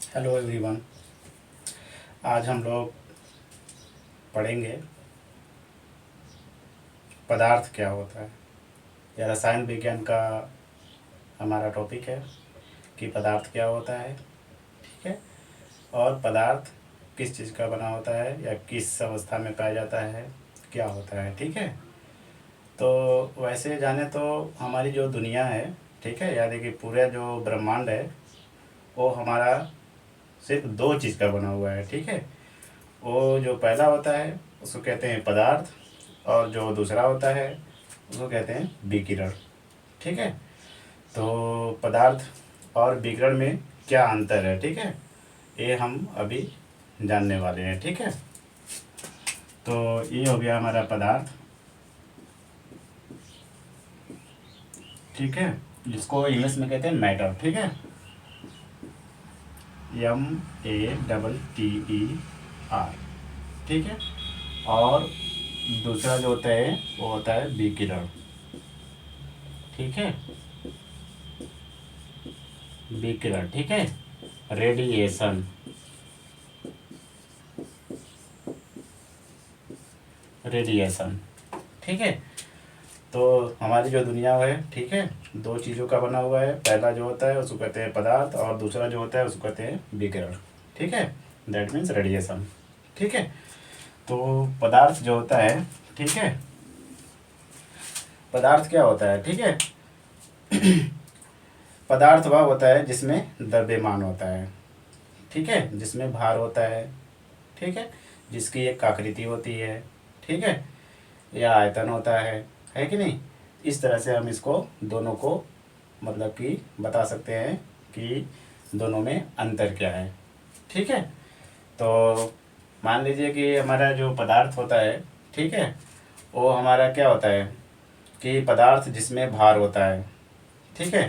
Hello everyone. आज हम लोग पढ़ेंगे पदार्थ क्या होता है। यह रसायन विज्ञान का हमारा टॉपिक है कि पदार्थ क्या होता है। ठीक है। और पदार्थ किस चीज़ का बना होता है या किस अवस्था में पाया जाता है, क्या होता है। ठीक है। तो वैसे जाने तो हमारी जो दुनिया है, ठीक है, यानी कि पूरा जो ब्रह्मांड है वो हमारा सिर्फ दो चीज़ का बना हुआ है। ठीक है। वो जो पहला होता है उसको कहते हैं पदार्थ, और जो दूसरा होता है उसको कहते हैं विकिरण। ठीक है। तो पदार्थ और विकिरण में क्या अंतर है, ठीक है, ये हम अभी जानने वाले हैं। ठीक है। तो ये हो गया हमारा पदार्थ। ठीक है। जिसको इंग्लिश में कहते हैं मैटर। ठीक है। MATTER। ठीक है। और दूसरा जो होता है वो होता है विकिरण। ठीक है। विकिरण। ठीक है। रेडिएशन। रेडिएशन। ठीक है। तो हमारी जो दुनिया है, ठीक है, दो चीज़ों का बना हुआ है। पहला जो होता है उसको कहते हैं पदार्थ, और दूसरा जो होता है उसको कहते हैं विकिरण। ठीक है। That means radiation. ठीक है। तो पदार्थ जो होता है, ठीक है, पदार्थ क्या होता है, ठीक है, पदार्थ वह होता है जिसमें द्रव्यमान होता है। ठीक है। जिसमें भार होता है। ठीक है। जिसकी एक आकृति होती है। ठीक है। या आयतन होता है कि नहीं। इस तरह से हम इसको दोनों को मतलब कि बता सकते हैं कि दोनों में अंतर क्या है। ठीक है। तो मान लीजिए कि हमारा जो पदार्थ होता है, ठीक है, वो हमारा क्या होता है कि पदार्थ जिसमें भार होता है। ठीक है।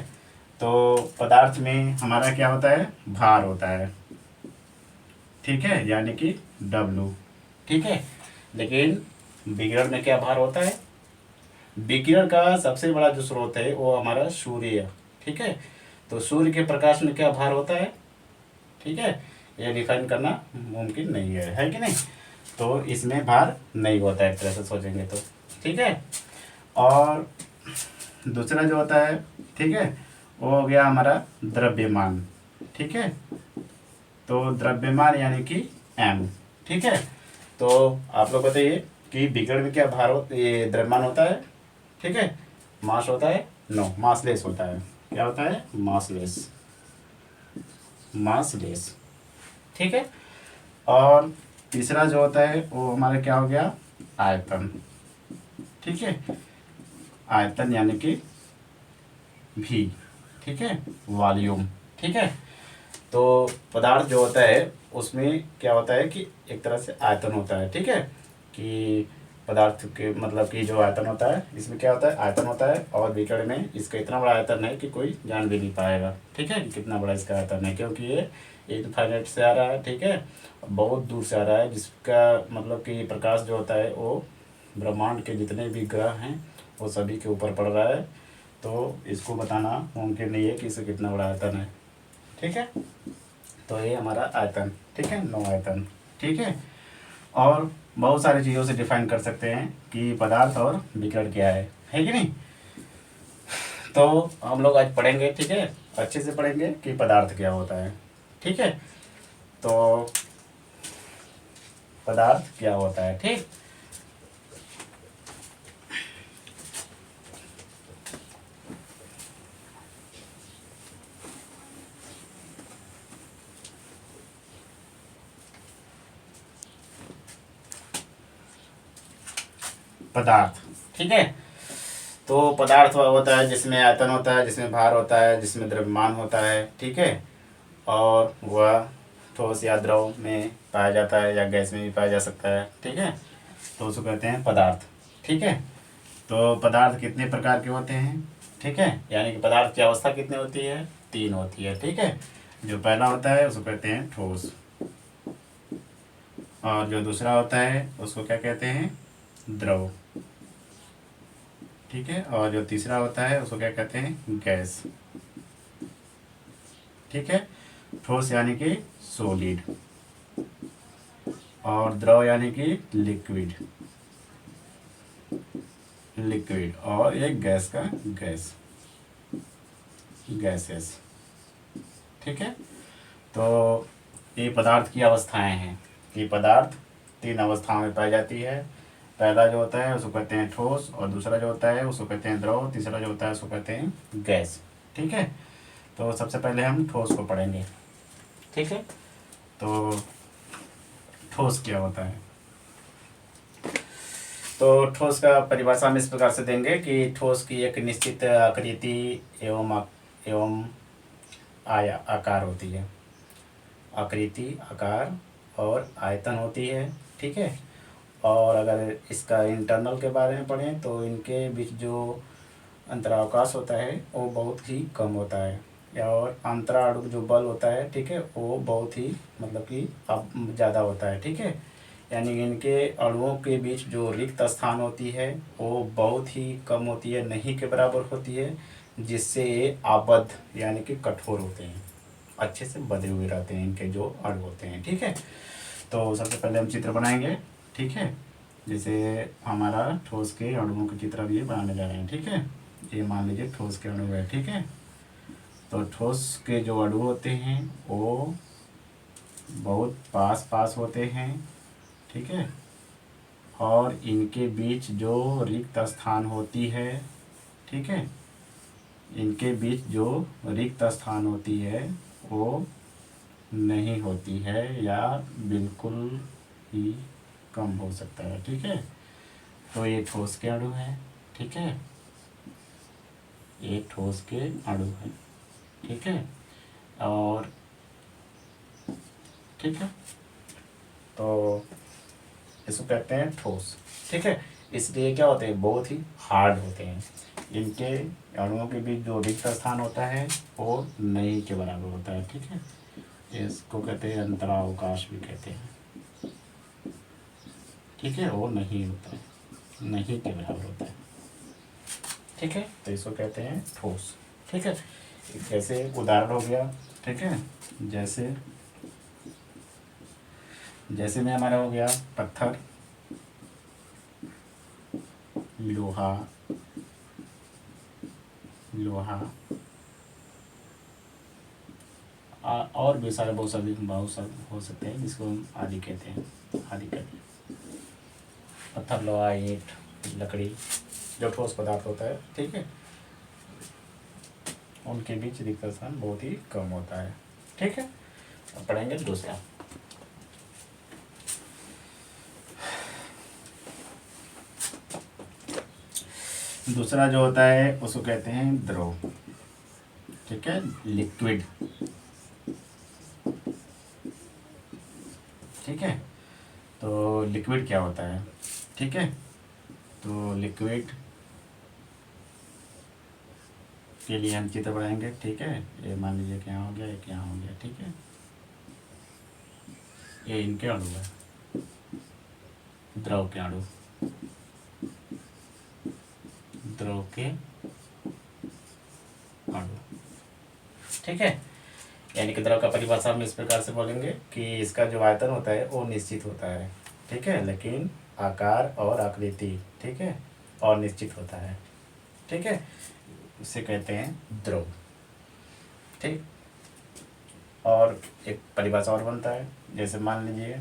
तो पदार्थ में हमारा क्या होता है, भार होता है। ठीक है। यानी कि W। ठीक है। लेकिन विकिरण में क्या भार होता है, विकिरण का सबसे बड़ा जो स्रोत है वो हमारा सूर्य। ठीक है। तो सूर्य के प्रकाश में क्या भार होता है, ठीक है, ये डिफाइन करना मुमकिन नहीं है कि नहीं। तो इसमें भार नहीं होता है, एक तरह से सोचेंगे तो। ठीक है। और दूसरा जो होता है, ठीक है, वो हो गया हमारा द्रव्यमान। ठीक है। तो द्रव्यमान यानी कि M। ठीक है। तो आप लोग बताइए कि विकिरण में क्या भार हो, ये द्रव्यमान होता है, ठीक है, मास होता है, नो, मासलेस होता है। क्या होता है, मासलेस। मासलेस। ठीक है। और तीसरा जो होता है वो हमारा क्या हो गया, आयतन। ठीक है। आयतन यानी कि भी। ठीक है। वॉल्यूम। ठीक है। तो पदार्थ जो होता है उसमें क्या होता है कि एक तरह से आयतन होता है। ठीक है। कि पदार्थ के मतलब कि जो आयतन होता है, इसमें क्या होता है, आयतन होता है। और विकिरण में इसका इतना बड़ा आयतन है कि कोई जान भी नहीं पाएगा। ठीक है। कि कितना बड़ा इसका आयतन है, क्योंकि ये इनफाइनाइट से आ रहा है। ठीक है। बहुत दूर से आ रहा है, जिसका मतलब कि प्रकाश जो होता है वो ब्रह्मांड के जितने भी ग्रह हैं वो सभी के ऊपर पड़ रहा है। तो इसको बताना मुमकिन नहीं है कि इसका कितना बड़ा आयतन है। ठीक है। तो ये हमारा आयतन। ठीक है, नौ आयतन। ठीक है। और बहुत सारी चीज़ों से डिफाइन कर सकते हैं कि पदार्थ और विकिरण क्या है कि नहीं। तो हम लोग आज पढ़ेंगे, ठीक है, अच्छे से पढ़ेंगे कि पदार्थ क्या होता है। ठीक है। तो पदार्थ क्या होता है, ठीक। पदार्थ, ठीक है। तो पदार्थ वह होता है जिसमें आयतन होता है, जिसमें भार होता है, जिसमें द्रव्यमान होता है। ठीक है। और वह ठोस या द्रव में पाया जाता है या गैस में भी पाया जा सकता है। ठीक है। तो उसको कहते हैं पदार्थ। ठीक है। तो पदार्थ कितने प्रकार के होते हैं, ठीक है, यानी कि पदार्थ की अवस्था कितनी होती है, तीन होती है। ठीक है। जो पहला होता है उसको कहते हैं ठोस, और जो दूसरा होता है उसको क्या कहते हैं, द्रव। ठीक है। और जो तीसरा होता है उसको क्या कहते हैं, गैस। ठीक है। ठोस यानी कि सॉलिड, और द्रव यानी कि लिक्विड, लिक्विड, और एक गैस का गैस, गैसेस। ठीक है, तो ये पदार्थ की अवस्थाएं हैं कि पदार्थ तीन अवस्थाओं में पाई जाती है। पहला जो होता है उसको कहते हैं ठोस, और दूसरा जो होता है उसको कहते हैं द्रव, तीसरा जो होता है उसको कहते हैं गैस। ठीक है, तो सबसे पहले हम ठोस को पढ़ेंगे। ठीक है, तो ठोस क्या होता है? तो ठोस का परिभाषा हम इस प्रकार से देंगे कि ठोस की एक निश्चित आकृति एवं आकार होती है। आकृति, आकार और आयतन होती है। ठीक है, और अगर इसका इंटरनल के बारे में पढ़ें तो इनके बीच जो अंतरावकाश होता है वो बहुत ही कम होता है, और अंतराणु जो बल होता है, ठीक है, वो बहुत ही मतलब कि अब ज़्यादा होता है। ठीक है, यानी इनके अणुओं के बीच जो रिक्त स्थान होती है वो बहुत ही कम होती है, नहीं के बराबर होती है, जिससे ये आबद्ध यानी कि कठोर होते हैं, अच्छे से बंधे हुए रहते हैं इनके जो अणु होते हैं। ठीक है, तो सबसे पहले हम चित्र बनाएंगे। ठीक है, जैसे हमारा ठोस के अणुओं के चित्र भी बनाने जा रहे हैं। ठीक है, ये मान लीजिए ठोस के अणु है। ठीक है, तो ठोस के जो अणु होते हैं वो बहुत पास पास होते हैं। ठीक है, और इनके बीच जो रिक्त स्थान होती है, ठीक है, इनके बीच जो रिक्त स्थान होती है वो नहीं होती है, या बिल्कुल ही कम हो सकता है। ठीक है, तो ये ठोस के अणु है। ठीक है, ये ठोस के अणु है। ठीक है, और ठीक है, तो इसको कहते हैं ठोस। ठीक है, इसलिए क्या होते हैं, बहुत ही हार्ड होते हैं। इनके अणुओं के बीच जो रिक्त स्थान होता है वो नहीं के बराबर होता है। ठीक है, इसको कहते हैं अंतरावकाश भी कहते हैं। ठीक है, वो नहीं होता है, नहीं के बराबर होता है। ठीक है, तो इसको कहते हैं ठोस। ठीक है, जैसे उदाहरण हो गया। ठीक है, जैसे जैसे में हमारा हो गया पत्थर, लोहा, लोहा, और भी सारे बहुत सब हो सकते हैं जिसको हम आदि कहते हैं, आदि कहते हैं। पत्थर, लोहा, ईंट, लकड़ी, जो ठोस पदार्थ होता है, ठीक है, उनके बीच रिक्त स्थान बहुत ही कम होता है। ठीक है, अब पढ़ेंगे दूसरा। दूसरा जो होता है उसको कहते हैं द्रव। ठीक है, लिक्विड। ठीक है, तो लिक्विड क्या होता है? ठीक है, तो लिक्विड के लिए हम चित्र बनाएंगे। ठीक है, ये मान लीजिए क्या हो गया, ये क्या हो गया। ठीक है, ये इनके अणु है, द्रव के अणु, द्रव के अणु। ठीक है, यानी कि द्रव का परिभाषा हम इस प्रकार से बोलेंगे कि इसका जो आयतन होता है वो निश्चित होता है। ठीक है, लेकिन आकार और आकृति, ठीक है, और निश्चित होता है। ठीक है, उसे कहते हैं द्रव। ठीक, और एक परिभाषा और बनता है, जैसे मान लीजिए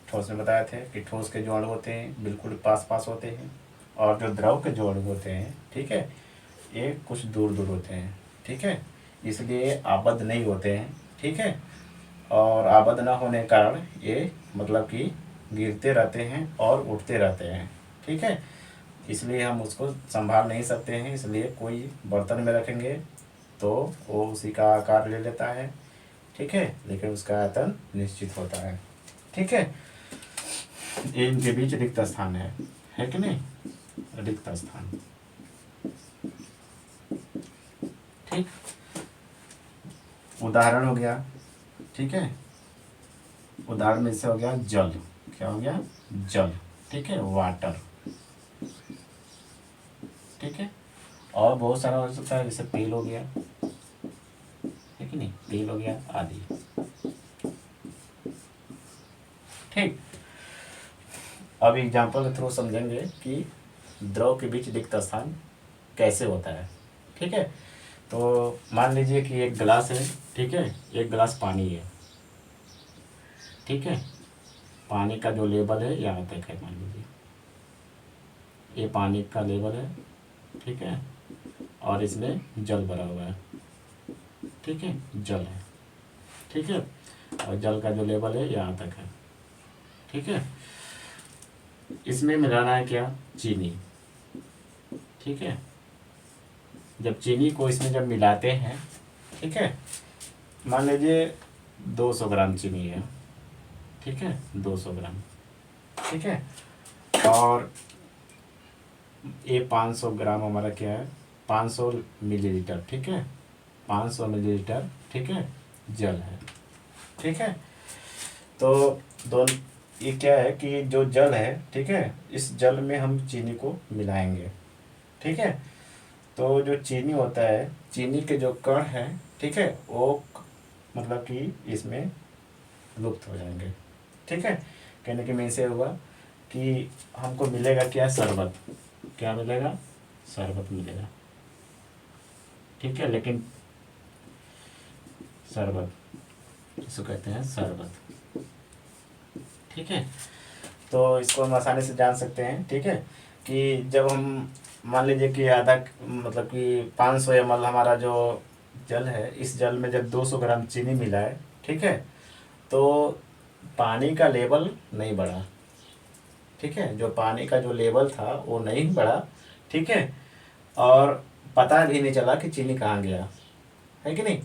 ठोस में बताए थे कि ठोस के जो अणु होते हैं बिल्कुल पास पास होते हैं, और जो द्रव के जो अणु होते हैं, ठीक है, ये कुछ दूर दूर होते हैं। ठीक है, इसलिए आबद्ध नहीं होते हैं। ठीक है, और आबद्ध न होने के कारण ये मतलब कि गिरते रहते हैं और उठते रहते हैं। ठीक है, इसलिए हम उसको संभाल नहीं सकते हैं, इसलिए कोई बर्तन में रखेंगे तो वो उसी का आकार ले लेता है। ठीक है, लेकिन उसका आयतन निश्चित होता है। ठीक है, इनके बीच रिक्त स्थान है कि नहीं, रिक्त स्थान। ठीक, उदाहरण हो गया। ठीक है, उदाहरण में से हो गया जल। क्या हो गया, जल। ठीक है, वाटर। ठीक है, और बहुत सारा हो सकता है, जैसे तेल हो गया, है कि नहीं, तेल हो गया आदि। ठीक। अब एग्जाम्पल के थ्रू समझेंगे कि द्रव के बीच रिक्त स्थान कैसे होता है। ठीक है, तो मान लीजिए कि एक गिलास है, ठीक है, एक गिलास पानी है, ठीक है, पानी का जो लेवल है यहाँ तक है, मान लीजिए ये पानी का लेवल है, ठीक है, और इसमें जल भरा हुआ है, ठीक है, जल है, ठीक है, और जल का जो लेवल है यहाँ तक है, ठीक है। इसमें मिलाना है क्या, चीनी, ठीक है। जब चीनी को इसमें जब मिलाते हैं, ठीक है, मान लीजिए 200 ग्राम चीनी है, ठीक है, 200 ग्राम, ठीक है, और ये 500 ग्राम हमारा क्या है, 500 मिलीलीटर, ठीक है, 500 मिलीलीटर, ठीक है, जल है, ठीक है। तो दोनों ये क्या है कि जो जल है, ठीक है, इस जल में हम चीनी को मिलाएंगे, ठीक है। तो जो चीनी होता है, चीनी के जो कण हैं, ठीक है, वो मतलब कि इसमें लुप्त हो जाएंगे, ठीक है। कहने के मीन से हुआ कि हमको मिलेगा क्या, शरबत, क्या मिलेगा, शरबत मिलेगा, ठीक है। लेकिन शरबत इसको कहते हैं शरबत, ठीक है। तो इसको हम आसानी से जान सकते हैं, ठीक है, कि जब हम मान लीजिए कि आधा मतलब कि 500 ml हमारा जो जल है, इस जल में जब 200 ग्राम चीनी मिला है, ठीक है, तो पानी का लेवल नहीं बढ़ा, ठीक है, जो पानी का जो लेवल था वो नहीं बढ़ा, ठीक है, और पता भी नहीं चला कि चीनी कहाँ गया, है कि नहीं।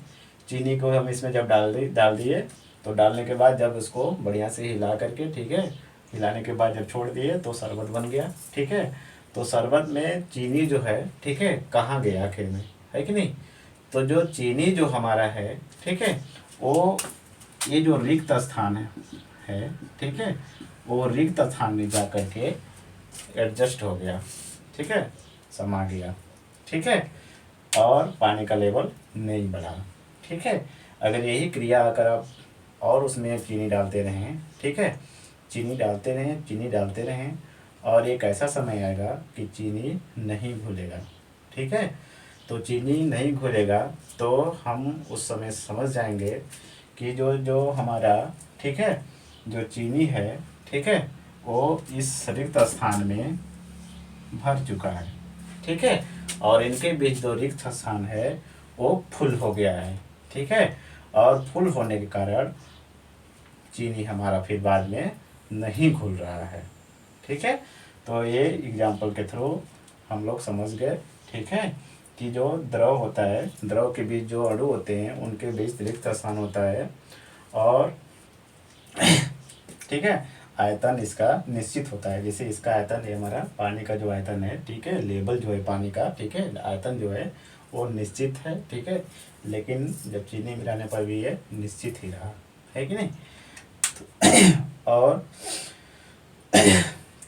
चीनी को हम इसमें जब डाल दिए, तो डालने के बाद जब उसको बढ़िया से हिला करके, ठीक है, हिलाने के बाद जब छोड़ दिए तो शरबत बन गया, ठीक है। तो शरबत में चीनी जो है, ठीक है, कहाँ गया आखिर में, है कि नहीं। तो जो चीनी जो हमारा है, ठीक है, वो ये जो रिक्त स्थान है, ठीक है, वो रिक्त स्थान में जा करके एडजस्ट हो गया, ठीक है, समा गया, ठीक है, और पानी का लेवल नहीं बढ़ा, ठीक है। अगर यही क्रिया अगर आप और उसमें चीनी डालते रहें, ठीक है, चीनी डालते रहें, चीनी डालते रहें, और एक ऐसा समय आएगा कि चीनी नहीं घुलेगा, ठीक है। तो चीनी नहीं घुलेगा तो हम उस समय समझ जाएंगे कि जो जो हमारा, ठीक है, जो चीनी है, ठीक है, वो इस रिक्त स्थान में भर चुका है, ठीक है, और इनके बीच जो रिक्त स्थान है वो फुल हो गया है, ठीक है, और फुल होने के कारण चीनी हमारा फिर बाद में नहीं घुल रहा है, ठीक है। तो ये एग्जाम्पल के थ्रू हम लोग समझ गए, ठीक है, कि जो द्रव होता है, द्रव के बीच जो अणु होते हैं उनके बीच रिक्त स्थान होता है, और ठीक है, आयतन इसका निश्चित होता है। जैसे इसका आयतन है, हमारा पानी का जो आयतन है, ठीक है, लेवल जो है पानी का, ठीक है, आयतन जो है वो निश्चित है, ठीक है, लेकिन जब चीनी मिलाने पर भी ये निश्चित ही रहा, है कि नहीं। और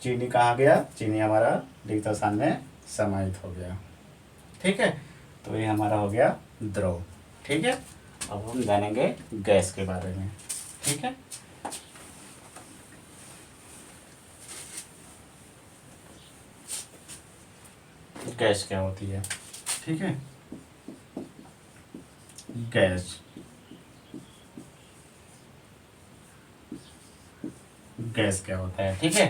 चीनी कहाँ गया, चीनी हमारा रिक्त स्थान में समाहित हो गया, ठीक है। तो ये हमारा हो गया द्रव, ठीक है। अब हम जानेंगे गैस के बारे में, ठीक है। गैस क्या होती है, ठीक है, गैस, गैस क्या होता है, ठीक है।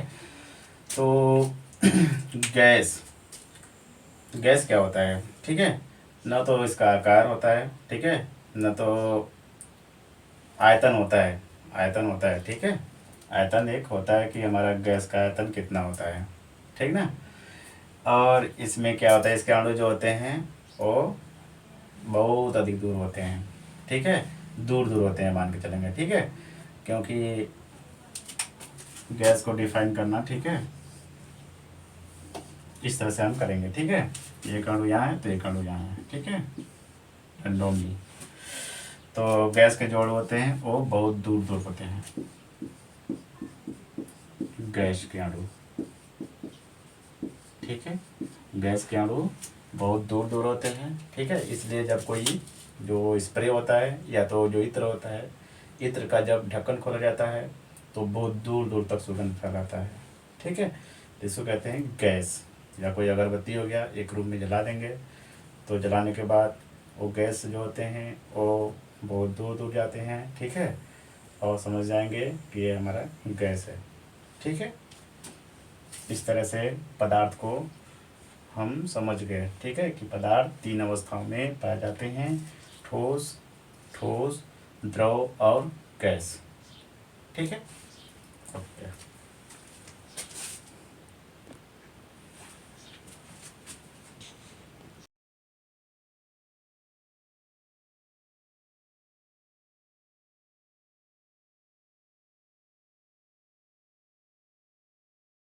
तो गैस, गैस क्या होता है, ठीक है, न तो इसका आकार होता है, ठीक है, न तो आयतन होता है, आयतन होता है, ठीक है। आयतन एक होता है कि हमारा गैस का आयतन कितना होता है, ठीक ना। और इसमें क्या होता है, इसके अणु जो होते हैं वो बहुत अधिक दूर होते हैं, ठीक है, दूर दूर होते हैं मान के चलेंगे, ठीक है, क्योंकि गैस को डिफाइन करना, ठीक है, इस तरह से हम करेंगे, ठीक है। एक अणु यहाँ है तो एक अणु यहाँ है, ठीक है, रैंडमली। तो गैस के जो अणु होते हैं वो बहुत दूर दूर होते हैं, गैस के अणु, ठीक है, गैस के अणु बहुत दूर दूर होते हैं, ठीक है। इसलिए जब कोई जो स्प्रे होता है या तो जो इत्र होता है, इत्र का जब ढक्कन खोला जाता है तो बहुत दूर दूर तक सुगंध फैलाता है। ठीक है, तो इसको कहते हैं गैस। या कोई अगरबत्ती हो गया, एक रूम में जला देंगे, तो जलाने के बाद वो गैस जो होते हैं वो बहुत दूर दूर जाते हैं। ठीक है, और समझ जाएंगे कि ये हमारा गैस है। ठीक है, इस तरह से पदार्थ को हम समझ गए। ठीक है, कि पदार्थ 3 अवस्थाओं में पाए जाते हैं, ठोस, ठोस, द्रव और गैस। ठीक है, ओके।